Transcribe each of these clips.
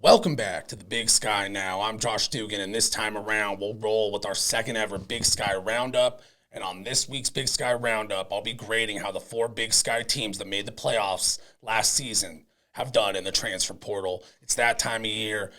Welcome back to the Big Sky Now. I'm Josh Dugan, and this time around, we'll roll with our second ever Big Sky Roundup. And on this week's Big Sky Roundup, I'll be grading how the four Big Sky teams that made the playoffs last season have done in the transfer portal. It's that time of year.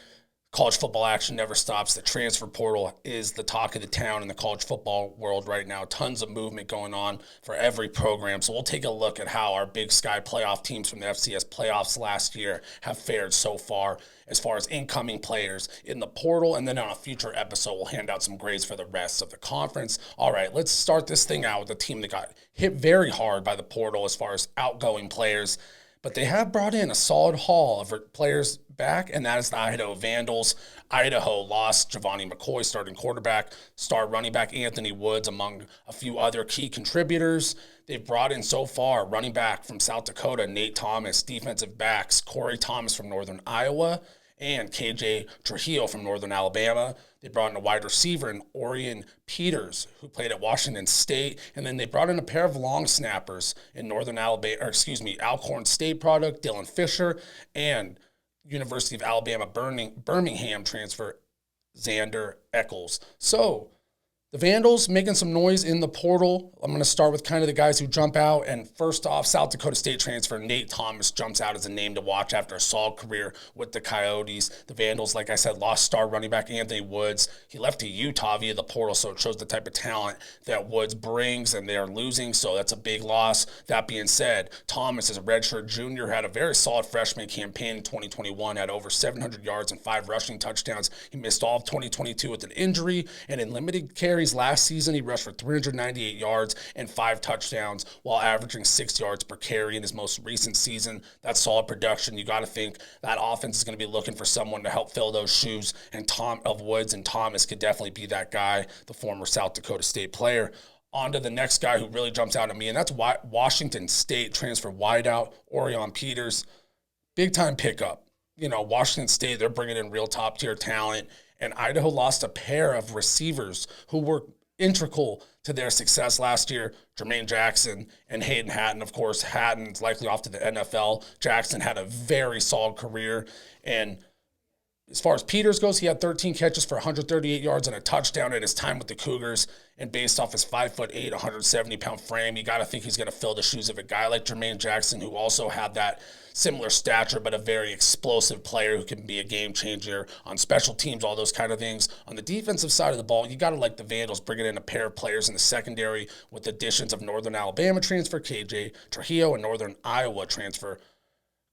College football action never stops. The transfer portal is the talk of the town in the college football world right now. Tons of movement going on for every program. So we'll take a look at how our Big Sky playoff teams from the FCS playoffs last year have fared so far as incoming players in the portal. And then on a future episode, we'll hand out some grades for the rest of the conference. All right, let's start this thing out with a team that got hit very hard by the portal as far as outgoing players. But they have brought in a solid haul of players back, and that is the Idaho Vandals. Idaho lost Giovanni McCoy, starting quarterback, star running back Anthony Woods, among a few other key contributors. They've brought in so far running back from South Dakota, Nate Thomas, defensive backs, Corey Thomas from Northern Iowa, and KJ Trujillo from Northern Alabama. They brought in a wide receiver in Orion Peters, who played at Washington State. And then they brought in a pair of long snappers in Alcorn State product, Dylan Fisher, and University of Alabama Birmingham transfer Xander Eccles. So the Vandals making some noise in the portal. I'm going to start with kind of the guys who jump out. And first off, South Dakota State transfer Nate Thomas jumps out as a name to watch after a solid career with the Coyotes. The Vandals, like I said, lost star running back Anthony Woods. He left to Utah via the portal, so it shows the type of talent that Woods brings, and they are losing, so that's a big loss. That being said, Thomas is a redshirt junior, had a very solid freshman campaign in 2021, had over 700 yards and 5 rushing touchdowns. He missed all of 2022 with an injury, and in limited carries last season, he rushed for 398 yards and 5 touchdowns while averaging 6 yards per carry in his most recent season. That's solid production. You got to think that offense is going to be looking for someone to help fill those shoes, and Woods and Thomas could definitely be that guy, the former South Dakota State player. On to the next guy who really jumps out at me, and that's Washington State transfer wideout Orion Peters. Big-time pickup. Washington State, they're bringing in real top-tier talent, and Idaho lost a pair of receivers who were integral to their success last year, Jermaine Jackson and Hayden Hatton. Of course, Hatton's likely off to the NFL. Jackson had a very solid career, and as far as Peters goes, he had 13 catches for 138 yards and a touchdown at his time with the Cougars. And based off his 5'8", 170-pound frame, you got to think he's going to fill the shoes of a guy like Jermaine Jackson, who also had that similar stature, but a very explosive player who can be a game changer on special teams, all those kind of things. On the defensive side of the ball, you got to like the Vandals bringing in a pair of players in the secondary with additions of Northern Alabama transfer KJ Trujillo and Northern Iowa transfer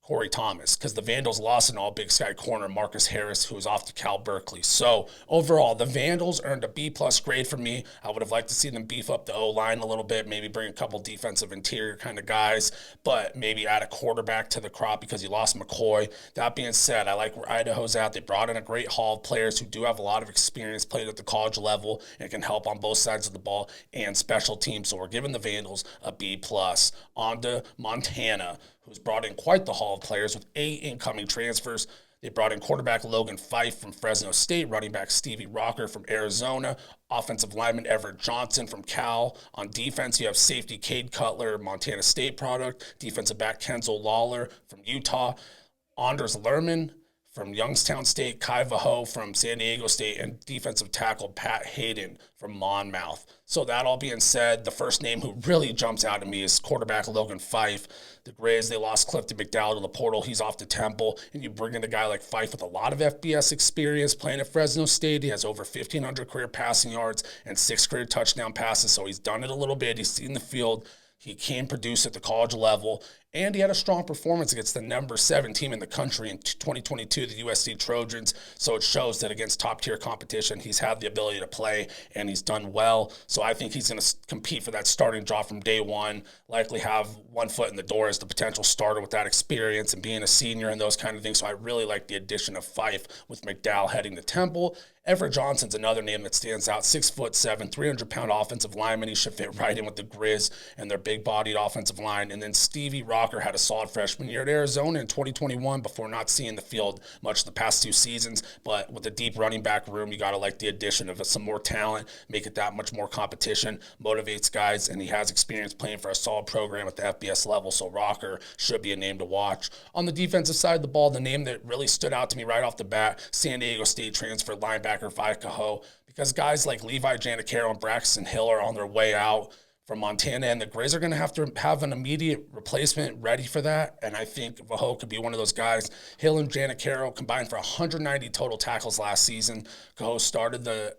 Corey Thomas, because the Vandals lost an all-Big Sky corner, Marcus Harris, who was off to Cal Berkeley. So overall, the Vandals earned a B-plus grade from me. I would have liked to see them beef up the O-line a little bit, maybe bring a couple defensive interior kind of guys, but maybe add a quarterback to the crop because you lost McCoy. That being said, I like where Idaho's at. They brought in a great haul of players who do have a lot of experience, played at the college level, and can help on both sides of the ball and special teams. So we're giving the Vandals a B-plus. On to Montana, who's brought in quite the haul of players with 8 incoming transfers. They brought in quarterback Logan Fife from Fresno State, running back Stevie Rocker from Arizona, offensive lineman Everett Johnson from Cal. On defense, you have safety Cade Cutler, Montana State product, defensive back Kenzel Lawler from Utah, Anders Lerman from Youngstown State, Kai Vaho from San Diego State, and defensive tackle Pat Hayden from Monmouth. So that all being said, the first name who really jumps out at me is quarterback Logan Fife. The Grizz, they lost Clifton McDowell to the portal. He's off to Temple, and you bring in a guy like Fife with a lot of FBS experience playing at Fresno State. He has over 1,500 career passing yards and 6 career touchdown passes, so he's done it a little bit. He's seen the field. He can produce at the college level, and he had a strong performance against the number 7 team in the country in 2022, the USC Trojans. So it shows that against top-tier competition, he's had the ability to play, and he's done well. So I think he's going to compete for that starting job from day one, likely have one foot in the door as the potential starter with that experience and being a senior and those kind of things. So I really like the addition of Fife with McDowell heading to Temple. Everett Johnson's another name that stands out, 6'7", 300-pound offensive lineman. He should fit right in with the Grizz and their big-bodied offensive line. And then Stevie Rock Rocker had a solid freshman year at Arizona in 2021 before not seeing the field much the past 2 seasons. But with a deep running back room, you got to like the addition of some more talent, make it that much more competition, motivates guys, and he has experience playing for a solid program at the FBS level. So Rocker should be a name to watch. On the defensive side of the ball, the name that really stood out to me right off the bat, San Diego State transfer linebacker Vikaho, because guys like Levi Janicaro and Braxton Hill are on their way out from Montana, and the Grizz are going to have an immediate replacement ready for that, and I think Vaho could be one of those guys. Hill and Janicaro combined for 190 total tackles last season. Vaho started the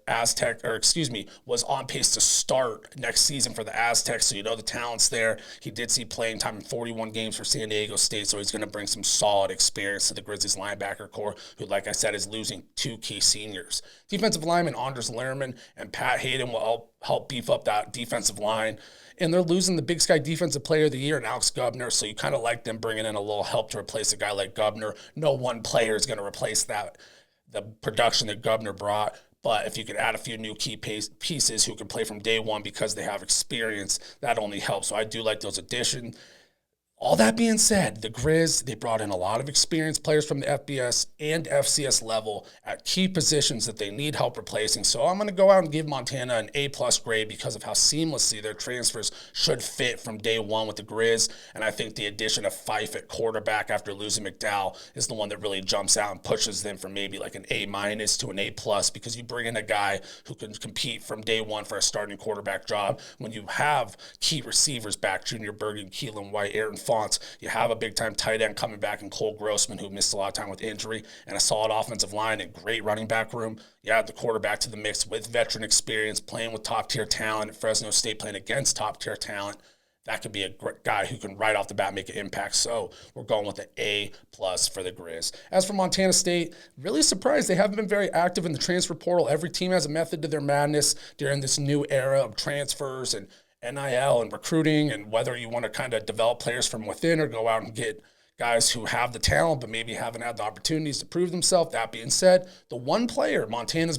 was on pace to start next season for the Aztecs, so you know the talent's there. He did see playing time in 41 games for San Diego State, so he's going to bring some solid experience to the Grizzlies linebacker core, who, like I said, is losing 2 key seniors. Defensive lineman Anders Lehrman and Pat Hayden will help beef up that defensive line. And they're losing the Big Sky Defensive Player of the Year and Alex Gubner, so you kind of like them bringing in a little help to replace a guy like Gubner. No one player is going to replace the production that Gubner brought. But if you could add a few new key pieces who can play from day one because they have experience, that only helps. So I do like those additions. All that being said, the Grizz, they brought in a lot of experienced players from the FBS and FCS level at key positions that they need help replacing. So I'm going to go out and give Montana an A-plus grade because of how seamlessly their transfers should fit from day one with the Grizz. And I think the addition of Fife at quarterback after losing McDowell is the one that really jumps out and pushes them from maybe like an A- to an A-plus, because you bring in a guy who can compete from day one for a starting quarterback job when you have key receivers back, Junior Bergen, Keelan White, Aaron Fonts. You have a big-time tight end coming back in Cole Grossman, who missed a lot of time with injury, and a solid offensive line and great running back room. You add the quarterback to the mix with veteran experience, playing with top-tier talent at Fresno State, playing against top-tier talent. That could be a great guy who can right off the bat make an impact. So we're going with an A-plus for the Grizz. As for Montana State, really surprised they haven't been very active in the transfer portal. Every team has a method to their madness during this new era of transfers and NIL and recruiting, and whether you want to kind of develop players from within or go out and get guys who have the talent but maybe haven't had the opportunities to prove themselves. That being said, the one player Montana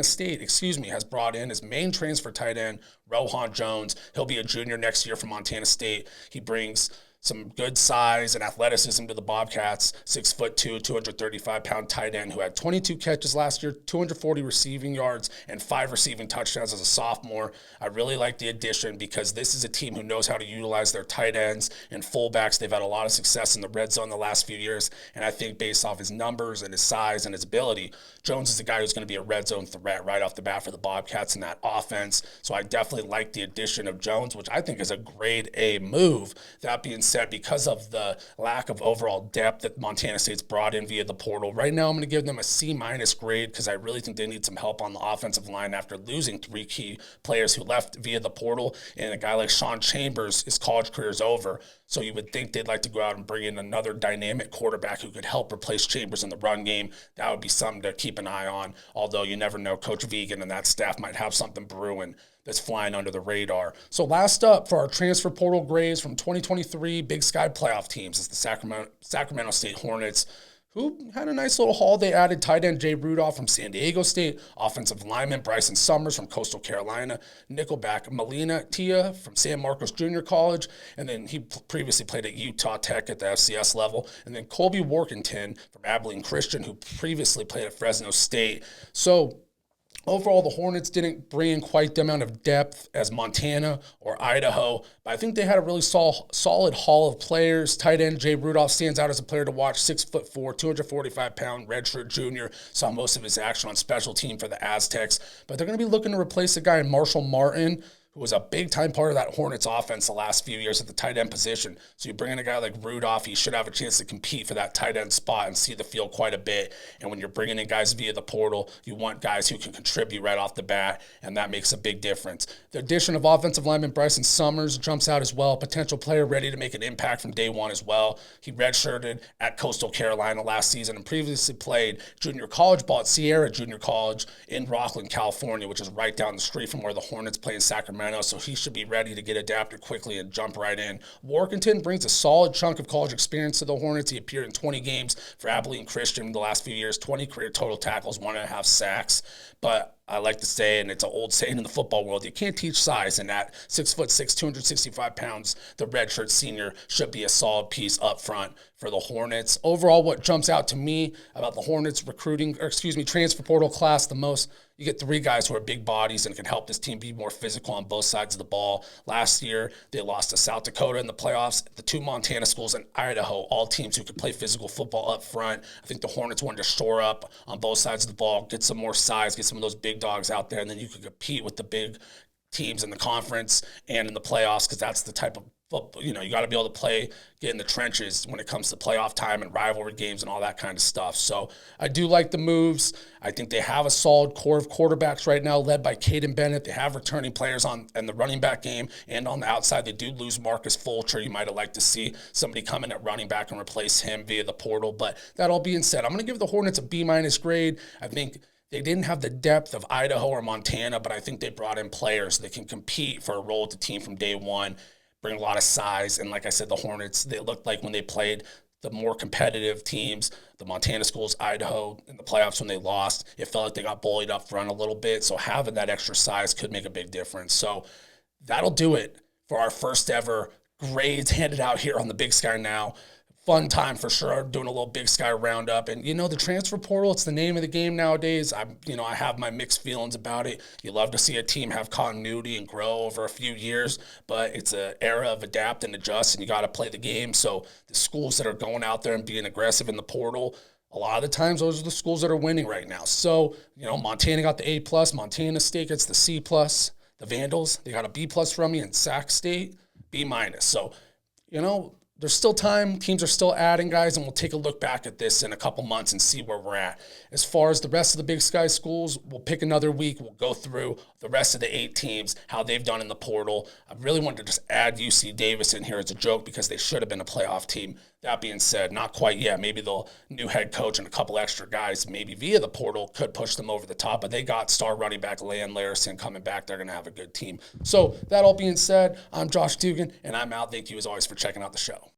State has brought in as main transfer tight end, Rohan Jones. He'll be a junior next year for Montana State. He brings some good size and athleticism to the Bobcats. 6'2", 235-pound tight end who had 22 catches last year, 240 receiving yards, and 5 receiving touchdowns as a sophomore. I really like the addition because this is a team who knows how to utilize their tight ends and fullbacks. They've had a lot of success in the red zone the last few years, and I think based off his numbers and his size and his ability, Jones is the guy who's going to be a red zone threat right off the bat for the Bobcats in that offense. So I definitely like the addition of Jones, which I think is a grade A move. That being said, because of the lack of overall depth that Montana State's brought in via the portal, right now I'm going to give them a C- grade because I really think they need some help on the offensive line after losing 3 key players who left via the portal, and a guy like Sean Chambers, his college career is over. So you would think they'd like to go out and bring in another dynamic quarterback who could help replace Chambers in the run game. That would be something to keep an eye on, although you never know. Coach Vegan and that staff might have something brewing that's flying under the radar. So last up for our transfer portal grades from 2023 Big Sky playoff teams is the Sacramento State Hornets, who had a nice little haul. They added tight end Jay Rudolph from San Diego State, offensive lineman Bryson Summers from Coastal Carolina, nickelback Melina Tia from San Marcos Junior College, and then he previously played at Utah Tech at the FCS level, and then Colby Workington from Abilene Christian, who previously played at Fresno State. So overall, the Hornets didn't bring in quite the amount of depth as Montana or Idaho, but I think they had a really solid haul of players. Tight end Jay Rudolph stands out as a player to watch, 6'4", 245-pound redshirt junior. Saw most of his action on special team for the Aztecs, but they're going to be looking to replace a guy in Marshall Martin, who was a big-time part of that Hornets offense the last few years at the tight end position. So you bring in a guy like Rudolph, he should have a chance to compete for that tight end spot and see the field quite a bit. And when you're bringing in guys via the portal, you want guys who can contribute right off the bat, and that makes a big difference. The addition of offensive lineman Bryson Summers jumps out as well, a potential player ready to make an impact from day one as well. He redshirted at Coastal Carolina last season and previously played junior college ball at Sierra Junior College in Rockland, California, which is right down the street from where the Hornets play in Sacramento. So he should be ready to get adapted quickly and jump right in. Workington brings a solid chunk of college experience to the Hornets. He appeared in 20 games for Abilene Christian in the last few years, 20 career total tackles, 1.5 sacks. But I like to say, and it's an old saying in the football world, you can't teach size. And at 6'6", 265 pounds, the redshirt senior should be a solid piece up front for the Hornets. Overall, what jumps out to me about the Hornets transfer portal class the most, you get 3 guys who are big bodies and can help this team be more physical on both sides of the ball. Last year, they lost to South Dakota in the playoffs, the 2 Montana schools, and Idaho, all teams who could play physical football up front. I think the Hornets wanted to shore up on both sides of the ball, get some more size, get some of those big dogs out there, and then you could compete with the big teams in the conference and in the playoffs, because that's the type of football, you got to be able to play, get in the trenches when it comes to playoff time and rivalry games and all that kind of stuff. So I do like the moves. I think they have a solid core of quarterbacks right now, led by Caden Bennett. They have returning players in the running back game, and on the outside, they do lose Marcus Fulcher. You might have liked to see somebody come in at running back and replace him via the portal. But that all being said, I'm going to give the Hornets a B- grade. I think they didn't have the depth of Idaho or Montana, but I think they brought in players that can compete for a role with the team from day one, bring a lot of size. And like I said, the Hornets, they looked like when they played the more competitive teams, the Montana schools, Idaho, in the playoffs when they lost, it felt like they got bullied up front a little bit. So having that extra size could make a big difference. So that'll do it for our first ever grades handed out here on the Big Sky Now. Fun time for sure, doing a little Big Sky roundup. And, the transfer portal, it's the name of the game nowadays. I have my mixed feelings about it. You love to see a team have continuity and grow over a few years, but it's an era of adapt and adjust, and you got to play the game. So the schools that are going out there and being aggressive in the portal, a lot of the times those are the schools that are winning right now. So, Montana got the A+, Montana State gets the C+, the Vandals, they got a B+ from me, and Sac State, B-. So, there's still time. Teams are still adding guys, and we'll take a look back at this in a couple months and see where we're at. As far as the rest of the Big Sky schools, we'll pick another week. We'll go through the rest of the 8 teams, how they've done in the portal. I really wanted to just add UC Davis in here as a joke because they should have been a playoff team. That being said, not quite yet. Maybe the new head coach and a couple extra guys, maybe via the portal, could push them over the top. But they got star running back Lan Larison coming back. They're going to have a good team. So that all being said, I'm Josh Dugan, and I'm out. Thank you as always for checking out the show.